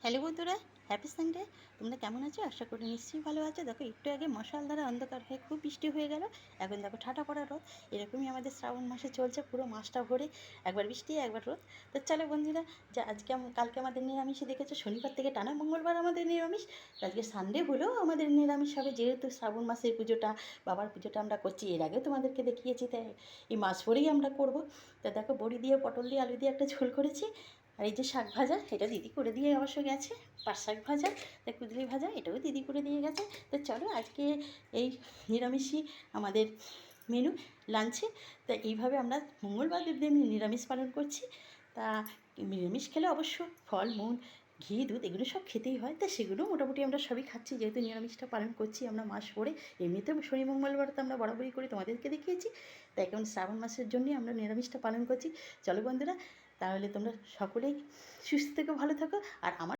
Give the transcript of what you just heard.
Hello বন্ধুরা, happy Sunday. তোমরা কেমন আছো? আশা করি নিশ্চয়ই ভালো আছো। দেখো, একটু আগে মশালধারে অন্ধকার হয়ে খুব বৃষ্টি হয়ে গেল। এখন দেখো ঠাটা পড়া রোদ। এরকমই আমাদের শ্রাবণ মাসে চলছে, পুরো মাসটা ভরে একবার বৃষ্টি একবার রোদ। তো চলো বন্ধুরা, যে আজকে কালকে আমাদের নিরামিষে দেখেছো, শনিবার থেকে টানা মঙ্গলবার আমাদের নিরামিষ। তো আজকে সানডে হলেও আমাদের নিরামিষ হবে, যেহেতু শ্রাবণ মাসের পুজোটা, বাবার পুজোটা আমরা করছি। এর আগেও তোমাদেরকে দেখিয়েছি, তাই এই মাস ভরেই আমরা করবো। তো দেখো, বড়ি দিয়ে, পটল দিয়ে, আলু দিয়ে একটা ঝোল করেছি। আর এই যে শাক ভাজা, এটা দিদি করে দিয়ে অবশ্য গেছে। পাট শাক ভাজা, তাই কুঁদরি ভাজা, এটাও দিদি করে দিয়ে গেছে। তো চলো আজকে এই নিরামিষই আমাদের মেনু লাঞ্চে। তা এইভাবে আমরা মঙ্গলবার দিন নিরামিষ পালন করছি। তা নিরামিষ খেলে অবশ্য ফল মূল, ঘি দুধ এগুলো সব খেতেই হয়। তা সেগুলো মোটামুটি আমরা সবই খাচ্ছি, যেহেতু নিরামিষটা পালন করছি আমরা মাস পরে। এমনিতেও শনি মঙ্গলবার তো আমরা বরাবরই করি, তোমাদেরকে দেখিয়েছি। তাই এখন শ্রাবণ মাসের জন্যই আমরা নিরামিষটা পালন করছি। চলো বন্ধুরা, তাহলে তোমরা সকলেই সুস্থ থেকো, ভালো থাকো। আর আমার